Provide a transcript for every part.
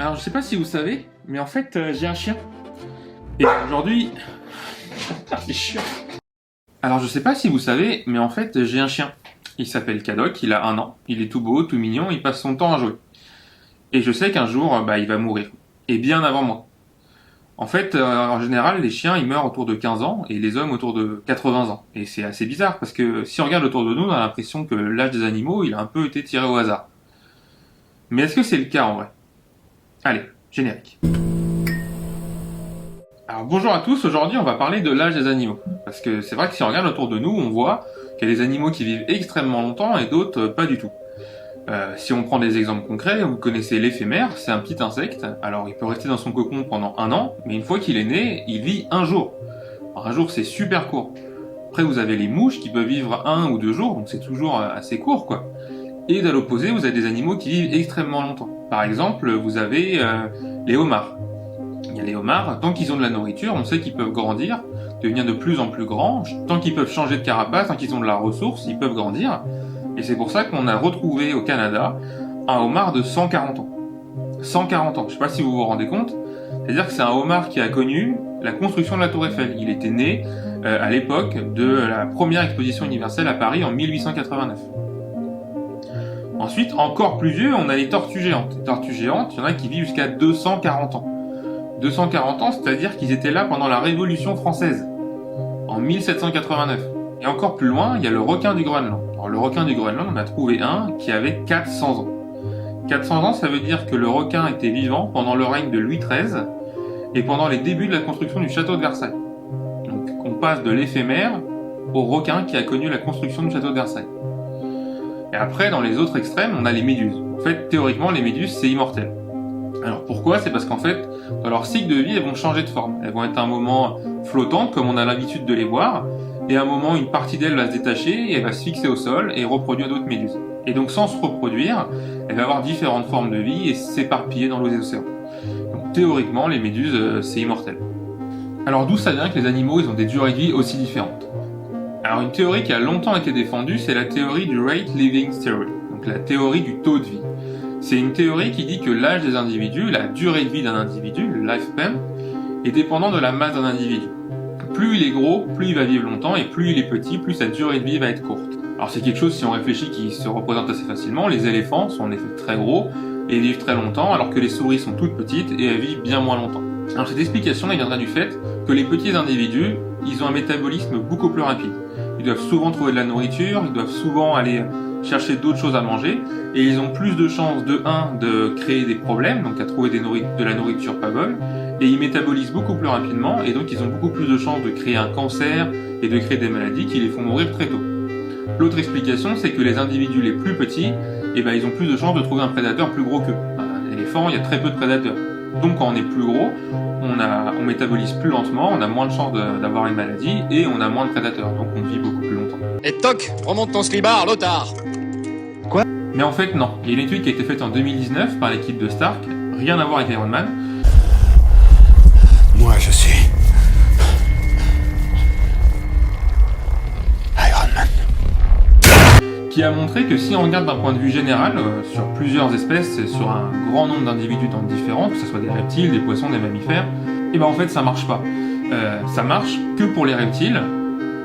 Alors je sais pas si vous savez, mais en fait j'ai un chien. Et aujourd'hui... c'est chiant. Alors je sais pas si vous savez, mais en fait j'ai un chien. Il s'appelle Kadok, il a 1 an. Il est tout beau, tout mignon, il passe son temps à jouer. Et je sais qu'un jour, il va mourir. Et bien avant moi. En fait, en général, les chiens, ils meurent autour de 15 ans et les hommes autour de 80 ans. Et c'est assez bizarre parce que si on regarde autour de nous, on a l'impression que l'âge des animaux, il a un peu été tiré au hasard. Mais est-ce que c'est le cas en vrai? Allez, générique. Alors bonjour à tous, aujourd'hui on va parler de l'âge des animaux. Parce que c'est vrai que si on regarde autour de nous, on voit qu'il y a des animaux qui vivent extrêmement longtemps et d'autres pas du tout. Si on prend des exemples concrets, vous connaissez l'éphémère, c'est un petit insecte. Alors il peut rester dans son cocon pendant 1 an, mais une fois qu'il est né, il vit 1 jour. Alors, 1 jour c'est super court. Après vous avez les mouches qui peuvent vivre 1 ou 2 jours, donc c'est toujours assez court quoi. Et de l'opposé, vous avez des animaux qui vivent extrêmement longtemps. Par exemple, vous avez les homards. Il y a les homards, tant qu'ils ont de la nourriture, on sait qu'ils peuvent grandir, devenir de plus en plus grands. Tant qu'ils peuvent changer de carapace, tant qu'ils ont de la ressource, ils peuvent grandir. Et c'est pour ça qu'on a retrouvé au Canada un homard de 140 ans. 140 ans, je sais pas si vous vous rendez compte. C'est-à-dire que c'est un homard qui a connu la construction de la Tour Eiffel. Il était né à l'époque de la première exposition universelle à Paris en 1889. Ensuite, encore plus vieux, on a les tortues géantes. Les tortues géantes, il y en a qui vivent jusqu'à 240 ans. 240 ans, c'est-à-dire qu'ils étaient là pendant la Révolution française, en 1789. Et encore plus loin, il y a le requin du Groenland. Alors le requin du Groenland, on a trouvé un qui avait 400 ans. 400 ans, ça veut dire que le requin était vivant pendant le règne de Louis XIII et pendant les débuts de la construction du château de Versailles. Donc on passe de l'éphémère au requin qui a connu la construction du château de Versailles. Et après, dans les autres extrêmes, on a les méduses. En fait, théoriquement, les méduses, c'est immortel. Alors pourquoi? C'est parce qu'en fait, dans leur cycle de vie, elles vont changer de forme. Elles vont être à un moment flottantes, comme on a l'habitude de les voir, et à un moment, une partie d'elle va se détacher, et elle va se fixer au sol, et reproduire d'autres méduses. Et donc, sans se reproduire, elle va avoir différentes formes de vie, et s'éparpiller dans les océans. Donc théoriquement, les méduses, c'est immortel. Alors d'où ça vient que les animaux, ils ont des durées de vie aussi différentes? Alors une théorie qui a longtemps été défendue, c'est la théorie du Rate Living Theory, donc la théorie du taux de vie. C'est une théorie qui dit que l'âge des individus, la durée de vie d'un individu, le lifespan, est dépendant de la masse d'un individu. Plus il est gros, plus il va vivre longtemps, et plus il est petit, plus sa durée de vie va être courte. Alors c'est quelque chose, si on réfléchit, qui se représente assez facilement. Les éléphants sont en effet très gros, et vivent très longtemps, alors que les souris sont toutes petites, et elles vivent bien moins longtemps. Alors cette explication, elle viendra du fait que les petits individus, ils ont un métabolisme beaucoup plus rapide. Ils doivent souvent trouver de la nourriture, ils doivent souvent aller chercher d'autres choses à manger, et ils ont plus de chances de créer des problèmes, donc à trouver de la nourriture pas bonne, et ils métabolisent beaucoup plus rapidement, et donc ils ont beaucoup plus de chances de créer un cancer et de créer des maladies qui les font mourir très tôt. L'autre explication, c'est que les individus les plus petits, ils ont plus de chances de trouver un prédateur plus gros qu'eux. Un éléphant, il y a très peu de prédateurs. Donc quand on est plus gros, on métabolise plus lentement, on a moins de chances d'avoir une maladie, et on a moins de prédateurs, donc on vit beaucoup plus longtemps. Et toc, remonte ton slibard, l'otard. Mais en fait, non. Il y a une étude qui a été faite en 2019 par l'équipe de Stark, rien à voir avec Iron Man. Moi, je suis Iron Man. Qui a montré que si on regarde d'un point de vue général, sur plusieurs espèces, sur un grand nombre d'individus différents, que ce soit des reptiles, des poissons, des mammifères, en fait ça marche pas. Ça marche que pour les reptiles,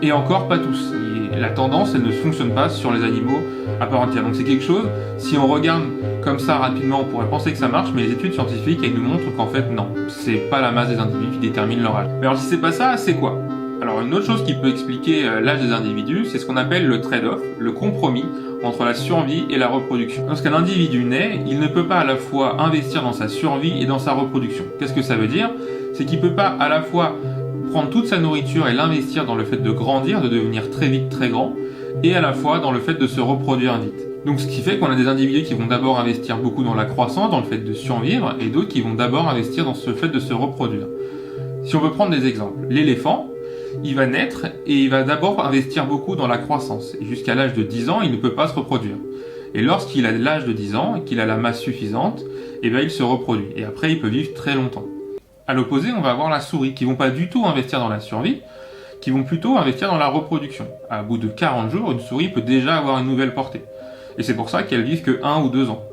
et encore pas tous. Et la tendance, elle ne fonctionne pas sur les animaux à part entière. Donc c'est quelque chose, si on regarde comme ça rapidement, on pourrait penser que ça marche, mais les études scientifiques, elles nous montrent qu'en fait non, c'est pas la masse des individus qui détermine leur âge. Mais alors si c'est pas ça, c'est quoi? Alors une autre chose qui peut expliquer l'âge des individus, c'est ce qu'on appelle le trade-off, le compromis entre la survie et la reproduction. Lorsqu'un individu naît, il ne peut pas à la fois investir dans sa survie et dans sa reproduction. Qu'est-ce que ça veut dire? C'est qu'il peut pas à la fois prendre toute sa nourriture et l'investir dans le fait de grandir, de devenir très vite très grand, et à la fois dans le fait de se reproduire vite. Donc ce qui fait qu'on a des individus qui vont d'abord investir beaucoup dans la croissance, dans le fait de survivre, et d'autres qui vont d'abord investir dans ce fait de se reproduire. Si on veut prendre des exemples, l'éléphant, il va naître et il va d'abord investir beaucoup dans la croissance. Et jusqu'à l'âge de 10 ans, il ne peut pas se reproduire. Et lorsqu'il a l'âge de 10 ans et qu'il a la masse suffisante, il se reproduit. Et après, il peut vivre très longtemps. À l'opposé, on va avoir la souris, qui vont pas du tout investir dans la survie, qui vont plutôt investir dans la reproduction. À bout de 40 jours, une souris peut déjà avoir une nouvelle portée. Et c'est pour ça qu'elles vivent que 1 ou 2 ans.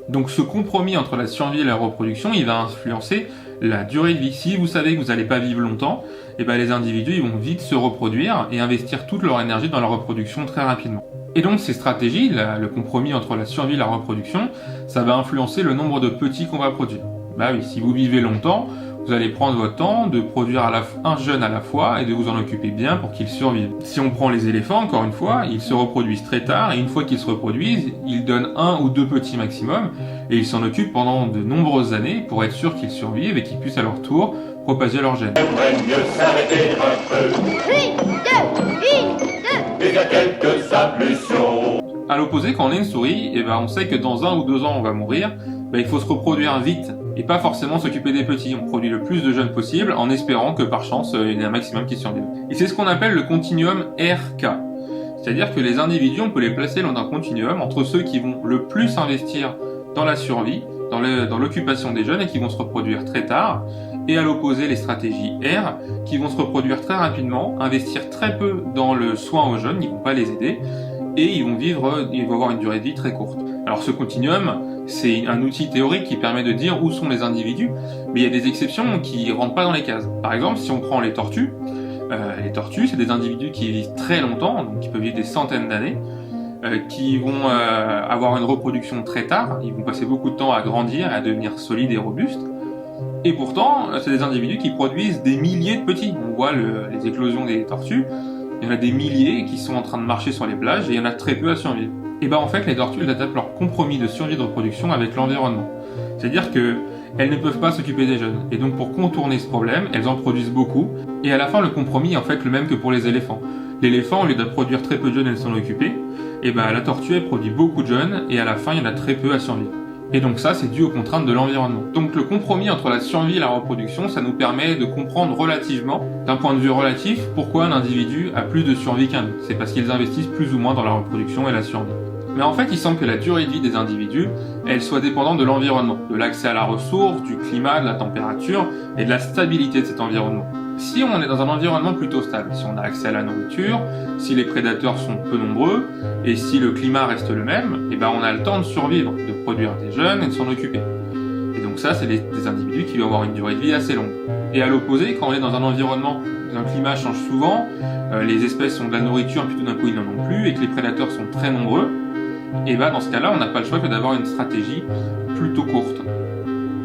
Donc ce compromis entre la survie et la reproduction, il va influencer la durée de vie. Si vous savez que vous n'allez pas vivre longtemps, et ben les individus ils vont vite se reproduire et investir toute leur énergie dans la reproduction très rapidement. Et donc ces stratégies, le compromis entre la survie et la reproduction, ça va influencer le nombre de petits qu'on va produire. Bah oui, si vous vivez longtemps, vous allez prendre votre temps de produire un jeune à la fois et de vous en occuper bien pour qu'il survive. Si on prend les éléphants, encore une fois, ils se reproduisent très tard et une fois qu'ils se reproduisent, ils donnent 1 ou 2 petits maximum et ils s'en occupent pendant de nombreuses années pour être sûr qu'ils survivent et qu'ils puissent à leur tour propager leurs gènes. À l'opposé, quand on est une souris, eh ben, on sait que dans 1 ou 2 ans on va mourir, ben, il faut se reproduire vite et pas forcément s'occuper des petits. On produit le plus de jeunes possible en espérant que par chance il y ait un maximum qui survive. Et c'est ce qu'on appelle le continuum RK. C'est-à-dire que les individus, on peut les placer dans un continuum entre ceux qui vont le plus investir dans la survie, dans l'occupation des jeunes et qui vont se reproduire très tard, et à l'opposé les stratégies R qui vont se reproduire très rapidement, investir très peu dans le soin aux jeunes, ils vont pas les aider, et ils vont avoir une durée de vie très courte. Alors ce continuum, c'est un outil théorique qui permet de dire où sont les individus, mais il y a des exceptions qui rentrent pas dans les cases. Par exemple, si on prend les tortues, c'est des individus qui vivent très longtemps, donc qui peuvent vivre des centaines d'années, qui vont avoir une reproduction très tard, ils vont passer beaucoup de temps à grandir, à devenir solides et robustes, et pourtant, c'est des individus qui produisent des milliers de petits. On voit les éclosions des tortues, il y en a des milliers qui sont en train de marcher sur les plages, et il y en a très peu à survivre. Et ben en fait, les tortues, elles adaptent leur compromis de survie de reproduction avec l'environnement. C'est-à-dire que elles ne peuvent pas s'occuper des jeunes. Et donc pour contourner ce problème, elles en produisent beaucoup. Et à la fin, le compromis est en fait le même que pour les éléphants. L'éléphant, au lieu de produire très peu de jeunes et de s'en occuper, et ben la tortue, elle produit beaucoup de jeunes, et à la fin, il y en a très peu à survivre. Et donc ça, c'est dû aux contraintes de l'environnement. Donc le compromis entre la survie et la reproduction, ça nous permet de comprendre relativement, d'un point de vue relatif, pourquoi un individu a plus de survie qu'un autre. C'est parce qu'ils investissent plus ou moins dans la reproduction et la survie. Mais en fait, il semble que la durée de vie des individus, elle soit dépendante de l'environnement, de l'accès à la ressource, du climat, de la température et de la stabilité de cet environnement. Si on est dans un environnement plutôt stable, si on a accès à la nourriture, si les prédateurs sont peu nombreux et si le climat reste le même, eh ben on a le temps de survivre, de produire des jeunes et de s'en occuper. Et donc ça, c'est des individus qui vont avoir une durée de vie assez longue. Et à l'opposé, quand on est dans un environnement où un climat change souvent, les espèces ont de la nourriture, puis tout d'un coup ils n'en ont plus, et que les prédateurs sont très nombreux, et ben dans ce cas-là, on n'a pas le choix que d'avoir une stratégie plutôt courte.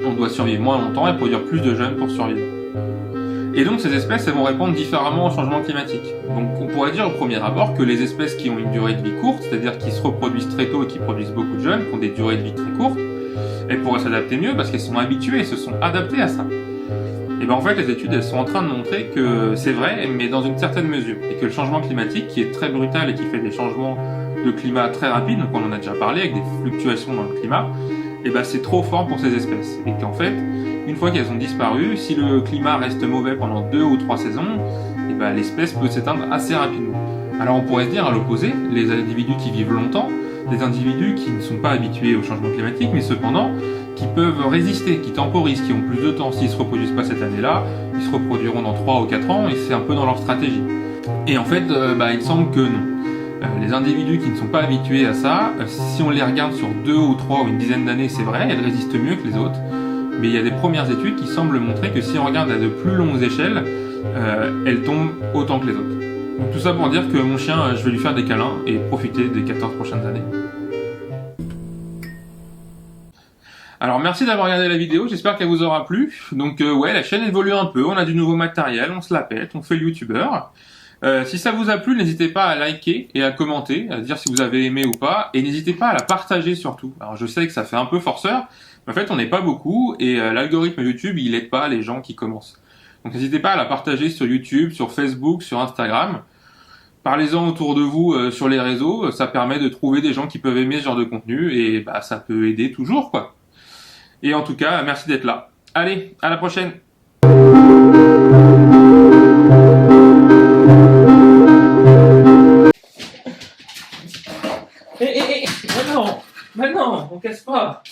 On doit survivre moins longtemps et produire plus de jeunes pour survivre. Et donc ces espèces, elles vont répondre différemment au changement climatique. Donc on pourrait dire au premier abord que les espèces qui ont une durée de vie courte, c'est-à-dire qui se reproduisent très tôt et qui produisent beaucoup de jeunes, qui ont des durées de vie très courtes, elles pourraient s'adapter mieux parce qu'elles sont habituées et se sont adaptées à ça. Et ben en fait, les études, elles sont en train de montrer que c'est vrai, mais dans une certaine mesure. Et que le changement climatique, qui est très brutal et qui fait des changements de climat très rapides, donc on en a déjà parlé, avec des fluctuations dans le climat, et ben c'est trop fort pour ces espèces. Et qu'en fait, une fois qu'elles ont disparu, si le climat reste mauvais pendant 2 ou 3 saisons, et ben l'espèce peut s'éteindre assez rapidement. Alors on pourrait se dire à l'opposé, les individus qui vivent longtemps, des individus qui ne sont pas habitués au changement climatique, mais cependant qui peuvent résister, qui temporisent, qui ont plus de temps. S'ils ne se reproduisent pas cette année-là, ils se reproduiront dans 3 ou 4 ans, et c'est un peu dans leur stratégie. Et en fait, il semble que non. Les individus qui ne sont pas habitués à ça, si on les regarde sur 2 ou 3 ou une dizaine d'années, c'est vrai, elles résistent mieux que les autres. Mais il y a des premières études qui semblent montrer que si on regarde à de plus longues échelles, elles tombent autant que les autres. Donc tout ça pour dire que mon chien, je vais lui faire des câlins et profiter des 14 prochaines années. Alors merci d'avoir regardé la vidéo, j'espère qu'elle vous aura plu. Donc ouais, la chaîne évolue un peu, on a du nouveau matériel, on se la pète, on fait le youtubeur. Si ça vous a plu, n'hésitez pas à liker et à commenter, à dire si vous avez aimé ou pas, et n'hésitez pas à la partager surtout. Alors je sais que ça fait un peu forceur, mais en fait on n'est pas beaucoup, et l'algorithme YouTube il aide pas les gens qui commencent. Donc n'hésitez pas à la partager sur YouTube, sur Facebook, sur Instagram. Parlez-en autour de vous sur les réseaux, ça permet de trouver des gens qui peuvent aimer ce genre de contenu, et ça peut aider toujours quoi. Et en tout cas, merci d'être là. Allez, à la prochaine! Maintenant, on casse pas.